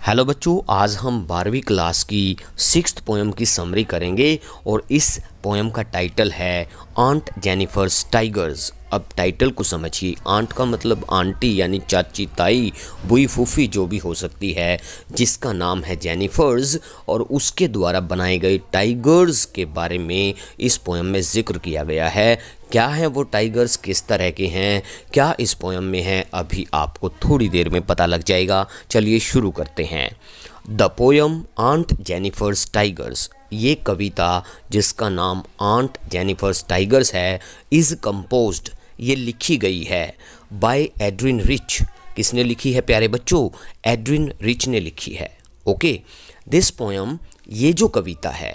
Hello बच्चों, आज हम 12वीं क्लास की 6th पोएम की समरी करेंगे और इस पोएम का टाइटल है आंट जेनिफर्स टाइगर्स। अब टाइटल को समझिए। आंट का मतलब आंटी यानी चाची, ताई, बुई, फूफी जो भी हो सकती है, जिसका नाम है जेनिफर्स, और उसके द्वारा बनाए गए टाइगर्स के बारे में इस पोएम में जिक्र किया गया है। क्या है वो टाइगर्स, किस तरह के हैं, क्या इस पोएम में है, अभी आपको थोड़ी देर में पता लग जाएगा। चलिए शुरू करते हैं। The poem aunt Jennifer's tigers, ये कविता जिसका नाम आंट जेनिफर्स टाइगर्स है, इज़ कंपोज्ड, ये लिखी गई है बाय एड्रिन रिच। किसने लिखी है प्यारे बच्चों? एड्रिन रिच ने लिखी है। ओके, दिस पोएम, ये जो कविता है,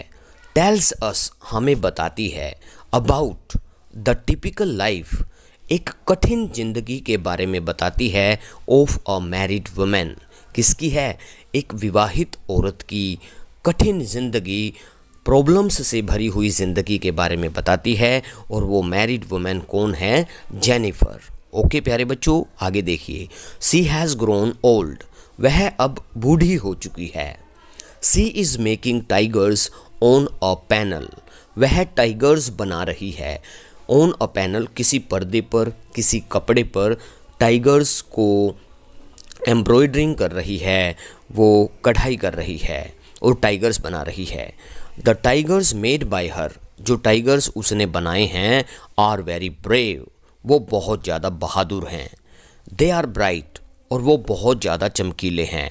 टेल्स अस, हमें बताती है, अबाउट द टिपिकल लाइफ, एक कठिन जिंदगी के बारे में बताती है, ऑफ अ मैरिड वुमेन। किसकी है? एक विवाहित औरत की कठिन जिंदगी, प्रॉब्लम्स से भरी हुई ज़िंदगी के बारे में बताती है। और वो मैरिड वुमेन कौन है? जेनिफर। ओके प्यारे बच्चों, आगे देखिए। सी हैज़ ग्रोन ओल्ड, वह अब बूढ़ी हो चुकी है। She is making tigers on a panel, वह टाइगर्स बना रही है। ऑन अ पैनल, किसी पर्दे पर, किसी कपड़े पर टाइगर्स को एम्ब्रॉयडरिंग कर रही है, वो कढ़ाई कर रही है और टाइगर्स बना रही है। द टाइगर्स मेड बाय हर, जो टाइगर्स उसने बनाए हैं, आर वेरी ब्रेव, वो बहुत ज़्यादा बहादुर हैं। दे आर ब्राइट, और वो बहुत ज़्यादा चमकीले हैं।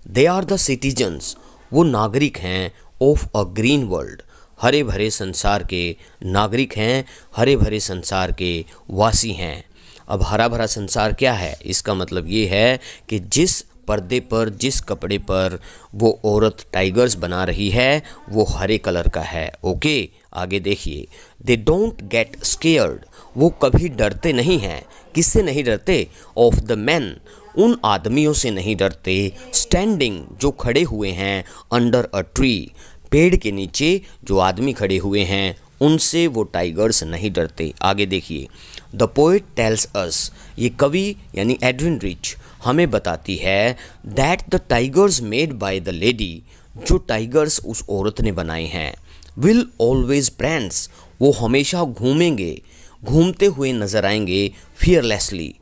दे आर द सिटीजन्स, वो नागरिक हैं, ऑफ अ ग्रीन वर्ल्ड, हरे भरे संसार के नागरिक हैं, हरे भरे संसार के वासी हैं। अब हरा भरा संसार क्या है? इसका मतलब ये है कि जिस पर्दे पर, जिस कपड़े पर वो औरत टाइगर्स बना रही है, वो हरे कलर का है। ओके, आगे देखिए। दे डोंट गेट स्केयर्ड, वो कभी डरते नहीं हैं। किससे नहीं डरते? ऑफ द मैन, उन आदमियों से नहीं डरते, स्टैंडिंग, जो खड़े हुए हैं, अंडर अ ट्री, पेड़ के नीचे जो आदमी खड़े हुए हैं, उनसे वो टाइगर्स नहीं डरते। आगे देखिए। द पोएट टेल्स अस, ये कवि यानी एड्रिन रिच हमें बताती है, that the tigers made by the lady, जो टाइगर्स उस औरत ने बनाए हैं, विल ऑलवेज प्रेंस, वो हमेशा घूमेंगे, घूमते हुए नजर आएंगे, फियरलेसली,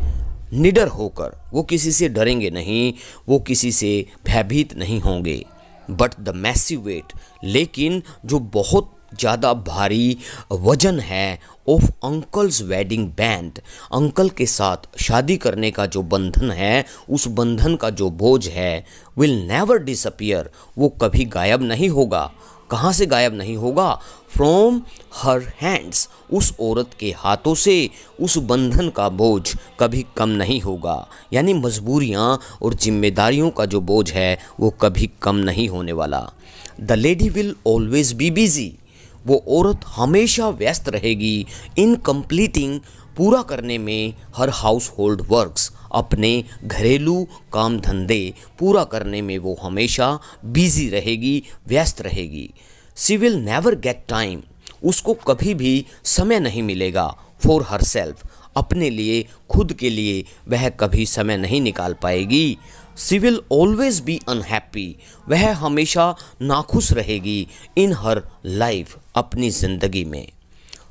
निडर होकर, वो किसी से डरेंगे नहीं, वो किसी से भयभीत नहीं होंगे। बट द मैसिव वेट, लेकिन जो बहुत ज़्यादा भारी वजन है, of uncle's wedding band, uncle के साथ शादी करने का जो बंधन है, उस बंधन का जो बोझ है, विल नेवर डिसअपियर, वो कभी गायब नहीं होगा। कहाँ से गायब नहीं होगा? फ्रॉम हर हैंड्स, उस औरत के हाथों से उस बंधन का बोझ कभी कम नहीं होगा। यानी मजबूरियाँ और जिम्मेदारियों का जो बोझ है, वो कभी कम नहीं होने वाला। The lady will always be busy, वो औरत हमेशा व्यस्त रहेगी, इन कंप्लीटिंग, पूरा करने में, हर हाउस होल्ड वर्क्स, अपने घरेलू काम धंधे पूरा करने में वो हमेशा बिजी रहेगी, व्यस्त रहेगी। सी विल नेवर गेट टाइम, उसको कभी भी समय नहीं मिलेगा, फॉर हर सेल्फ, अपने लिए, खुद के लिए वह कभी समय नहीं निकाल पाएगी। सी विल ऑलवेज बी अनहैप्पी, वह हमेशा नाखुश रहेगी, इन हर लाइफ, अपनी ज़िंदगी में।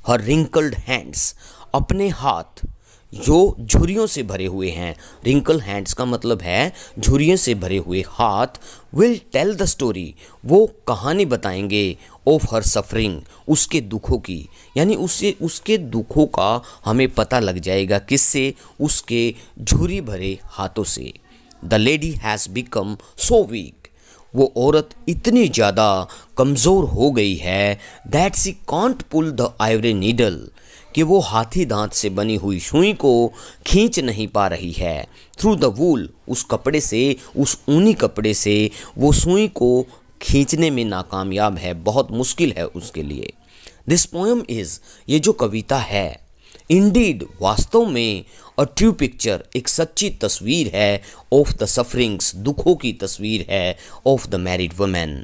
हर रिंकल्ड हैंड्स, अपने हाथ जो झुर्रियों से भरे हुए हैं, रिंकल हैंड्स का मतलब है झुर्रियों से भरे हुए हाथ, विल टेल द स्टोरी, वो कहानी बताएंगे, ऑफ हर सफरिंग, उसके दुखों की, यानी उसके दुखों का हमें पता लग जाएगा। किससे? उसके झुर्री भरे हाथों से। The lady has become so weak, वो औरत इतनी ज़्यादा कमज़ोर हो गई है, that she can't pull the ivory needle, कि वो हाथी दांत से बनी हुई सुई को खींच नहीं पा रही है। थ्रू द वूल, उस कपड़े से, उस ऊनी कपड़े से वो सुई को खींचने में नाकामयाब है, बहुत मुश्किल है उसके लिए। दिस पोएम इज़, ये जो कविता है, इंडीड, वास्तव में, अ ट्रू पिक्चर, एक सच्ची तस्वीर है, ऑफ द सफरिंग्स, दुखों की तस्वीर है, ऑफ द मैरिड वुमेन,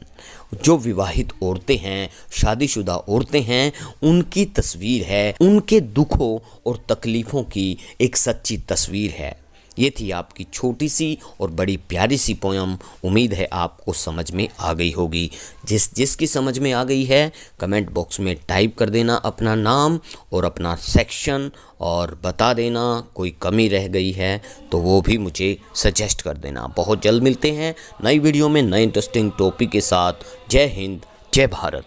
जो विवाहित औरतें हैं, शादीशुदा औरतें हैं, उनकी तस्वीर है, उनके दुखों और तकलीफ़ों की एक सच्ची तस्वीर है। ये थी आपकी छोटी सी और बड़ी प्यारी सी पोयम। उम्मीद है आपको समझ में आ गई होगी। जिसकी समझ में आ गई है कमेंट बॉक्स में टाइप कर देना अपना नाम और अपना सेक्शन, और बता देना कोई कमी रह गई है तो वो भी मुझे सजेस्ट कर देना। बहुत जल्द मिलते हैं नई वीडियो में नए इंटरेस्टिंग टॉपिक के साथ। जय हिंद, जय भारत।